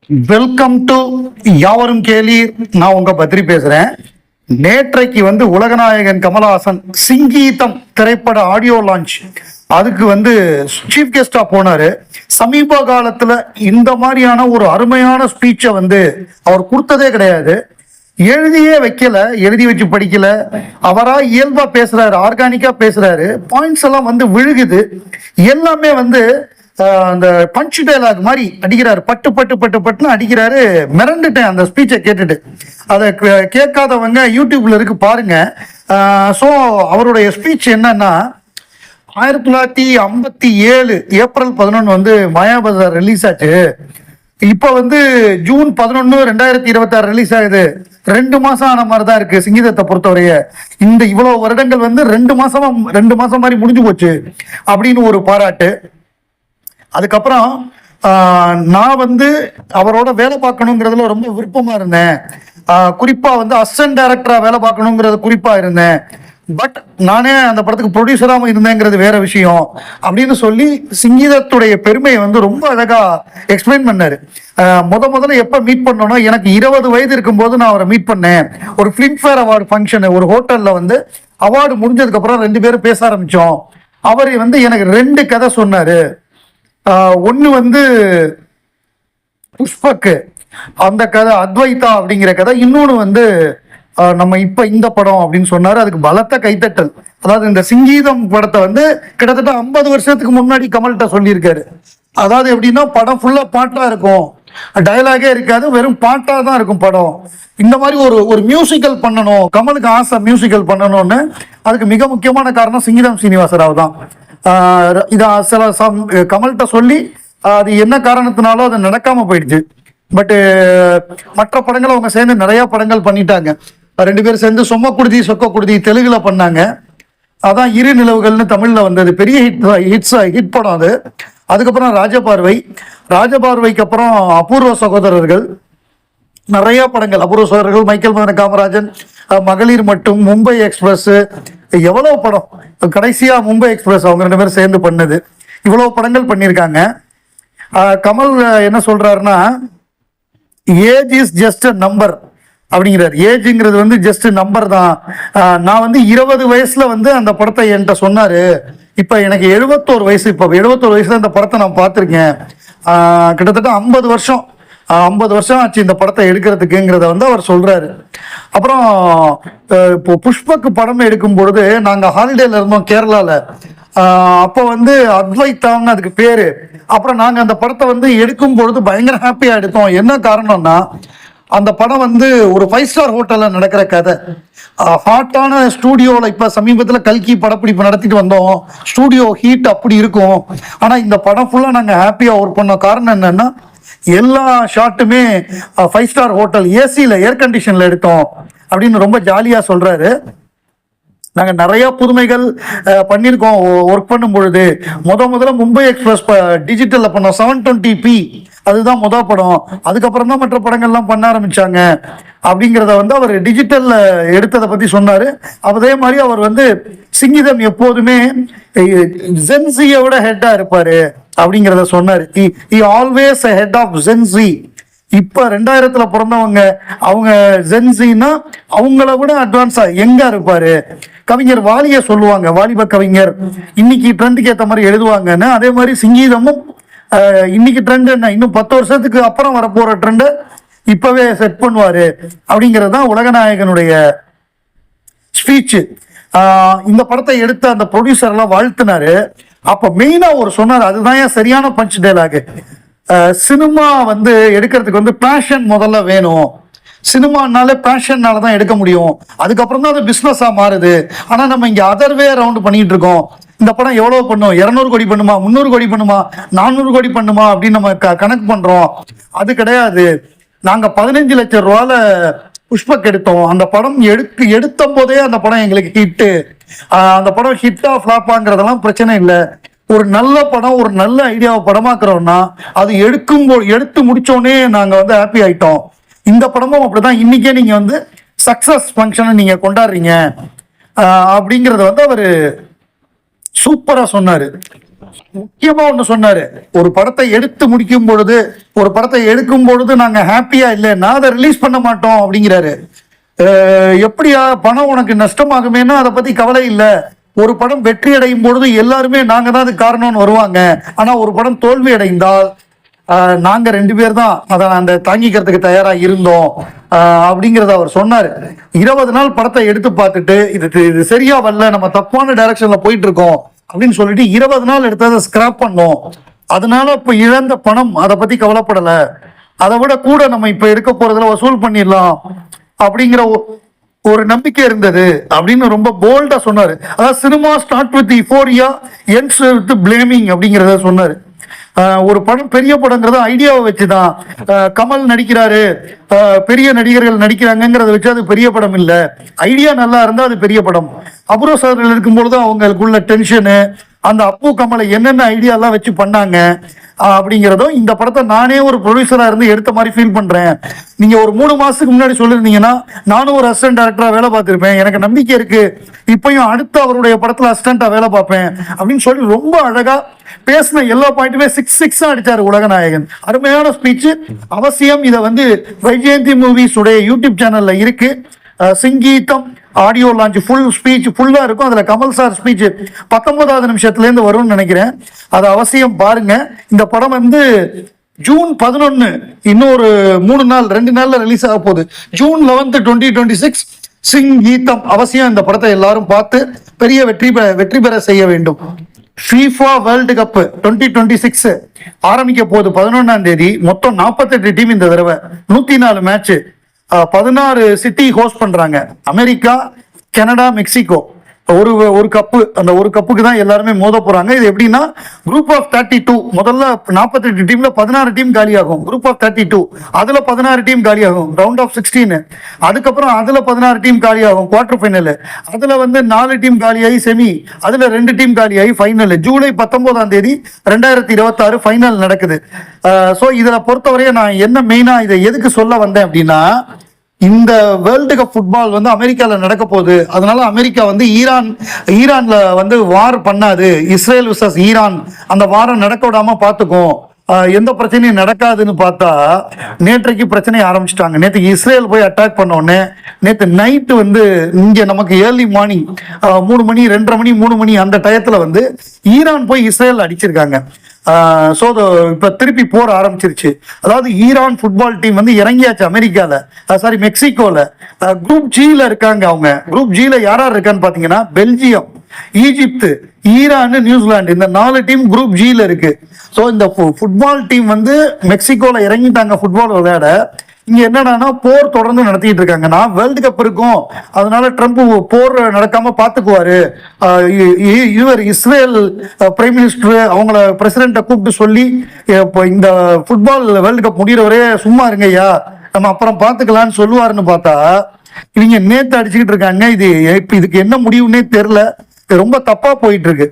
Welcome to யாவரும் கேளீர். நான் உங்க பத்ரி பேசுறேன். நேற்றைக்கு உலகநாயகன் கமலஹாசன் சிங்கீதம் திரைப்பட ஆடியோ லான்ச் அதுக்கு சீஃப் கெஸ்டா போனாரு. சமீப காலத்துல இந்த மாதிரியான ஒரு அருமையான ஸ்பீச்சை அவர் கொடுத்ததே கிடையாது. எழுதியே வைக்கல, எழுதி வச்சு படிக்கல, அவரா இயல்பா பேசுறாரு, ஆர்கானிக்கா பேசுறாரு. பாயிண்ட்ஸ் எல்லாம் விழுகுது. எல்லாமே அந்த பஞ்ச் டைலாக் மாதிரி அடிக்கிறாரு. பட்டு பட்டு பட்டு பட்டுன்னு அடிக்கிறாரு. மிரண்டுட்டேன் அந்த ஸ்பீச்சை கேட்டுட்டு. அதை கேட்காதவங்க யூடியூப்ல இருக்கு பாருங்க. ஸோ அவருடைய ஸ்பீச் என்னன்னா, 1957 ஏப்ரல் 11 மாயாபஜார் ரிலீஸ் ஆச்சு. இப்போ ஜூன் 11 2026 ரிலீஸ் ஆகுது. 2 மாசம் ஆன மாதிரி தான் இருக்கு சிங்கீதத்தை பொறுத்தவரைய. இந்த இவ்வளவு வருடங்கள் 2 மாசம் மாதிரி முடிஞ்சு போச்சு அப்படின்னு ஒரு பாராட்டு. அதுக்கப்புறம் நான் அவரோட வேலை பார்க்கணுங்கிறதுல ரொம்ப விருப்பமா இருந்தேன். குறிப்பா அசிஸ்டன்ட் டைரக்டரா வேலை பார்க்கணுங்கிறது குறிப்பா இருந்தேன். பட் நானே அந்த படத்துக்கு ப்ரொடியூசராகவும் இருந்தேங்கிறது வேற விஷயம் அப்படின்னு சொல்லி சிங்கீதத்துடைய பெருமையை ரொம்ப அழகா எக்ஸ்பிளைன் பண்ணாரு. முதல்ல எப்ப மீட் பண்ணோம்னா, எனக்கு 20 வயது இருக்கும்போது நான் அவரை மீட் பண்ணேன். ஒரு ஃபிலிம்ஃபேர் அவார்டு ஃபங்க்ஷன் ஒரு ஹோட்டல்ல அவார்டு முடிஞ்சதுக்கு அப்புறம் 2 பேரும் பேச ஆரம்பிச்சோம். அவர் எனக்கு 2 கதை சொன்னாரு. ஒன்று புஷ்பக்கு அந்த கதை, அத்வைதா அப்படிங்கிற கதை. இன்னொன்று நம்ம இப்ப இந்த படம் அப்படின்னு சொன்னாரு. அதுக்கு பலத்த கைத்தட்டல். அதாவது இந்த சிங்கீதம் படத்தை கிட்டத்தட்ட 50 வருஷத்துக்கு முன்னாடி கமல்கிட்ட சொல்லியிருக்காரு. அதாவது எப்படின்னா, படம் ஃபுல்லா பாட்டா இருக்கும், டயலாகே இருக்காது, வெறும் பாட்டா தான் இருக்கும் படம். இந்த மாதிரி ஒரு மியூசிக்கல் பண்ணணும், கமலுக்கு ஆசை மியூசிக்கல் பண்ணணும்னு. அதுக்கு மிக முக்கியமான காரணம் சிங்கீதம் சீனிவாசராவ் தான். இதை கமல்கிட்ட சொல்லி அது என்ன காரணத்தினாலும் அது நடக்காம போயிடுச்சு. பட்டு மற்ற படங்களை அவங்க சேர்ந்து நிறைய படங்கள் பண்ணிட்டாங்க. 2 பேரும் சேர்ந்து சொம்ம குருதி சொக்க குருதி தெலுங்குல பண்ணாங்க. அதான் இரு நிலவுகள்னு தமிழ்ல வந்தது. பெரிய ஹிட் படம் அது. அதுக்கப்புறம் ராஜபார்வைக்கு அப்புறம் அபூர்வ சகோதரர்கள், நிறைய படங்கள். அபூர்வ சகோதரர்கள், மைக்கேல் மதன காமராஜன், மகளிர் மட்டும், மும்பை எக்ஸ்பிரஸ், எவ்வளவு படம். கடைசியா மும்பை எக்ஸ்பிரஸ் அவங்க 2 பேரும் சேர்ந்து பண்ணது. இவ்வளவு படங்கள் பண்ணியிருக்காங்க. கமல் என்ன சொல்றாருன்னா, ஏஜ் இஸ் ஜஸ்ட் நம்பர் அப்படிங்கிறார். ஏஜ்ங்கிறது ஜஸ்ட் நம்பர் தான். நான் 20 வயசுல அந்த படத்தை என்கிட்ட சொன்னாரு. இப்ப எனக்கு 71 வயசு. இப்ப 71 வயசுல இந்த படத்தை நான் பார்த்திருக்கேன். கிட்டத்தட்ட 50 வருஷம் ஆச்சு இந்த படத்தை எடுக்கிறதுக்குங்கிறத அவர் சொல்றாரு. அப்புறம் இப்போ புஷ்பக்கு படம் எடுக்கும் பொழுது நாங்க ஹாலிடேல இருந்தோம் கேரளால. அப்போ அத்வைத்தான்னு அதுக்கு பேரு. அப்புறம் நாங்க அந்த படத்தை எடுக்கும் பொழுது பயங்கர ஹாப்பியா எடுத்தோம். என்ன காரணம்னா, அந்த படம் ஒரு 5 ஸ்டார் ஹோட்டல்ல நடக்கிற கதை. ஹாட்டான ஸ்டூடியோல இப்ப சமீபத்துல கல்கி படப்பிடிப்பு நடத்திட்டு வந்தோம். ஸ்டூடியோ ஹீட் அப்படி இருக்கும். ஆனா இந்த படம் ஃபுல்லா நாங்க ஹாப்பியா ஒர்க் பண்ணோம். காரணம் என்னன்னா, எல்லா ஷாட்டுமே 5 ஸ்டார் ஹோட்டல் ஏசியில, ஏர் கண்டிஷன்ல எடுத்தோம் அப்படின்னு ரொம்ப ஜாலியா சொல்றாரு. நாங்க நிறைய புதுமைகள் பண்ணியிருக்கோம் ஒர்க் பண்ணும் பொழுது. முதல்ல மும்பை எக்ஸ்பிரஸ் டிஜிட்டல்ல பண்ணோம். 720p அதுதான் படம். அதுக்கப்புறம் தான் மற்ற படங்கள்லாம் பண்ண ஆரம்பிச்சாங்க அப்படிங்கிறத அவர் டிஜிட்டல்ல எடுத்ததை பத்தி சொன்னாரு. அதே மாதிரி அவர் சிங்கீதம் எப்போதுமே ஜென்சியோட ஹெட்டா இருப்பாரு அப்படிங்கிறத சொன்னாரு. he always head of Gen Z. இப்ப 2000 பிறந்தவங்க அவங்க ஜென்சின்னா அவங்கள விட அட்வான்ஸா எங்கா இருப்பாரு. கவிஞர் வாலிய சொல்லுவாங்க, வாலிப கவிஞர் இன்னைக்கு ட்ரெண்டுக்கு ஏற்ற மாதிரி எழுதுவாங்கன்னு. அதே மாதிரி சிங்கீதமும் இன்னைக்கு ட்ரெண்ட் என்ன, இன்னும் 10 வருஷத்துக்கு அப்புறம் வரப்போற ட்ரெண்டை இப்பவே செட் பண்ணுவாரு அப்படிங்கிறது தான் உலகநாயகனுடைய ஸ்பீச். இந்த படத்தை எடுத்த அந்த ப்ரொடியூசர் எல்லாம் வாழ்த்தினாரு. அப்ப மெயினா ஒரு சொன்னார், அதுதான் சரியான பஞ்ச் டைலாக். சினிமா எடுக்கிறதுக்கு பேஷன் முதல்ல வேணும். சினிமானாலே பேஷன்னால தான் எடுக்க முடியும். அதுக்கப்புறம் தான் அது பிசினஸா மாறுது. ஆனா நம்ம இங்க அதர்வே ரவுண்ட் பண்ணிட்டு இருக்கோம். இந்த படம் எவ்வளவு பண்ணும், 200 கோடி பண்ணுமா, 300 கோடி பண்ணுமா, 400 கோடி பண்ணுமா அப்படின்னு நம்ம கணக்கு பண்றோம். அது கிடையாது. நாங்க 15 லட்சம் ரூபால புஷ்பக் எடுத்தோம். அந்த படம் எடுத்த போதே அந்த படம் எங்களுக்கு ஹிட்டு. அந்த படம் ஹிட்டா ஃபிளாப்பாங்கிறதெல்லாம் பிரச்சனை இல்லை. ஒரு நல்ல படம், ஒரு நல்ல ஐடியாவை படமாக்குறோம்னா அது எடுத்து முடிச்சோடனே நாங்க ஹாப்பி ஆயிட்டோம். இந்த படமும் அப்படிதான். இன்னைக்கே நீங்க சக்சஸ் ஃபங்க்ஷனை நீங்க கொண்டாடுறீங்க அப்படிங்கறத அவரு சூப்பரா சொன்னாரு. முக்கியமா ஒண்ணு சொன்னாரு, ஒரு படத்தை எடுத்து முடிக்கும் பொழுது, ஒரு படத்தை எடுக்கும் பொழுது நாங்க ஹாப்பியா இல்லைன்னா அதை ரிலீஸ் பண்ண மாட்டோம் அப்படிங்கிறாரு. எப்படியா பணம் உனக்கு நஷ்டமாகுமேனா அதை பத்தி கவலை இல்லை. ஒரு படம் வெற்றி அடையும் பொழுது எல்லாருமே நாங்க தான் அது காரணம்னு வருவாங்க. ஆனா ஒரு படம் தோல்வி அடைந்தால் நாங்க 2 பேர் தான் அதை அந்த தாங்கிக்கிறதுக்கு தயாரா இருந்தோம் அப்படிங்கறத அவர் சொன்னாரு. 20 நாள் படத்தை எடுத்து பார்த்துட்டு இது சரியா வரல, நம்ம தப்பான டைரக்ஷன்ல போயிட்டு இருக்கோம் அப்படின்னு சொல்லிட்டு 20 நாள் எடுத்ததை ஸ்கிராப் பண்ணோம். அதனால இப்ப இழந்த பணம் அதை பத்தி கவலைப்படல, அதை விட கூட நம்ம இப்ப இருக்க போறதுல வசூல் பண்ணிடலாம் அப்படிங்கிற ஒரு நம்பிக்கை இருந்தது அப்படின்னு ரொம்ப போல்டா சொன்னாரு. அதாவது cinema start with euphoria ends with blaming அப்படிங்கிறத சொன்னாரு. ஒரு படம் பெரிய படங்கிறத ஐடியாவை வச்சுதான். கமல் நடிக்கிறாரு, பெரிய நடிகர்கள் நடிக்கிறாங்கிறத வச்சு அது பெரிய படம் இல்ல, ஐடியா நல்லா இருந்தா அது பெரிய படம். அபூர்வ சகோதரர்கள் இருக்கும்பொழுது அவங்களுக்குள்ள டென்ஷனு, அந்த அப்பு கமலை என்னென்ன ஐடியாலாம் வச்சு பண்ணாங்க அப்படிங்கிறதும், இந்த படத்தை நானே ஒரு ப்ரொடியூசரா இருந்து எடுத்த மாதிரி ஃபீல் பண்றேன். நீங்க ஒரு 3 மாசத்துக்கு முன்னாடி சொல்லிருந்தீங்கன்னா நானும் ஒரு அசிஸ்டன்ட் டைரக்டரா வேலை பார்த்திருப்பேன், எனக்கு நம்பிக்கை இருக்கு, இப்பயும் அடுத்து அவருடைய படத்துல அசிஸ்டண்டா வேலை பார்ப்பேன் அப்படின்னு சொல்லி ரொம்ப அழகா பேசின எல்லா பாயிண்ட்டுமே 6 அடிச்சாரு உலகநாயகன். அருமையான ஸ்பீச். அவசியம் இதை வைஜெயந்தி மூவிஸ் உடைய யூடியூப் சேனல்ல இருக்கு. சிங்கீதம் ஆடியோ லான்ச் ஃபுல் ஸ்பீச் ஃபுல்லா இருக்கும். அதுல கமல் சார் ஸ்பீச் 19வது நிமிஷத்துல இருந்து வரும்னு நினைக்கிறேன். அதை அவசியம் பாருங்க. இந்த படம் ஜூன் 11, இன்னொரு 2 நாள்ல ரிலீஸ் ஆக போகுது. ஜூன் 11, 2026 சிங்கீதம். அவசியம் இந்த படத்தை எல்லாரும் பார்த்து பெரிய வெற்றி பெற செய்ய வேண்டும். FIFA வேர்ல்டு கப் 2026 ஆரம்பிக்க போகுது 11ஆம் தேதி. மொத்தம் 48 டீம் இந்த தடவை, 104 மேட்ச், 16 சிட்டி ஹோஸ்ட் பண்றாங்க. America, Canada, Mexico. ஒரு கப்பு, அந்த ஒரு கப்புக்கு தான் எல்லாருமே மோத போறாங்க. இது எப்படின்னா குரூப் ஆஃப் 32. முதல்ல 48 டீம்ல 16 டீம் காலியாகும். குரூப் ஆஃப் 32 அதுல 16 டீம் காலியாகும் ரவுண்ட் ஆஃப் 16. அதுக்கப்புறம் அதுல 16 டீம் காலியாகும் குவார்டர் ஃபைனல். அதுல 4 டீம் காலியாகி செமி, அதுல 2 டீம் காலியாகி ஃபைனல். ஜூலை 19ஆம் தேதி 2026 ஃபைனல் நடக்குது. ஸோ இதுல பொறுத்தவரைய நான் என்ன மெயினா இதை எதுக்கு சொல்ல வந்தேன் அப்படின்னா, இந்த வேர்ல்டு கப் ஃபுட்பால் அமெரிக்கால நடக்க போகுது. அதனால அமெரிக்கா ஈரான்ல வார் பண்ணாது, இஸ்ரேல் விசஸ் ஈரான் அந்த வாரம் நடக்க விடாம பாத்துக்கும், எந்த பிரச்சனையும் நடக்காதுன்னு பார்த்தா நேற்றைக்கு பிரச்சனையை ஆரம்பிச்சிட்டாங்க. நேற்று இஸ்ரேல் போய் அட்டாக் பண்ண உடனே நேற்று நைட்டு இங்க நமக்கு ஏர்லி மார்னிங் 3 மணி 2:30 மணி 3 மணி அந்த டயத்துல ஈரான் போய் இஸ்ரேல் அடிச்சிருக்காங்க. ஸோ இப்போ திருப்பி போர் ஆரம்பிச்சிருச்சு. அதாவது ஈரான் ஃபுட்பால் டீம் இறங்கியாச்சு அமெரிக்கால, சாரி மெக்சிகோல. குரூப் ஜியில் இருக்காங்க. அவங்க குரூப் ஜியில் யார் இருக்கான்னு பார்த்தீங்கன்னா பெல்ஜியம், ஈஜிப்து, ஈரான், நியூசிலாந்து. இந்த 4 டீம் குரூப் ஜியில் இருக்கு. ஸோ இந்த ஃபுட்பால் டீம் மெக்சிகோல இறங்கிட்டாங்க ஃபுட்பால் விளையாட. இங்க என்னன்னா போர் தொடர்ந்து நடத்திட்டு இருக்காங்க. நான் வேர்ல்டு கப் இருக்கும் அதனால ட்ரம்ப் போர் நடக்காம பாத்துக்குவாரு, இவர் இஸ்ரேல் பிரைம் மினிஸ்டர் அவங்கள பிரசிடென்ட கூப்பிட்டு சொல்லி இந்த ஃபுட்பால் வேர்ல்டு கப் முடிகிறவரே சும்மா இருங்கய்யா நம்ம அப்புறம் பாத்துக்கலாம்னு சொல்லுவாருன்னு பார்த்தா இவங்க நேத்து அடிச்சுக்கிட்டு இருக்காங்க. இதுக்கு என்ன முடிவுன்னே தெரியல. ரொம்ப தப்பா போயிட்டு இருக்கு.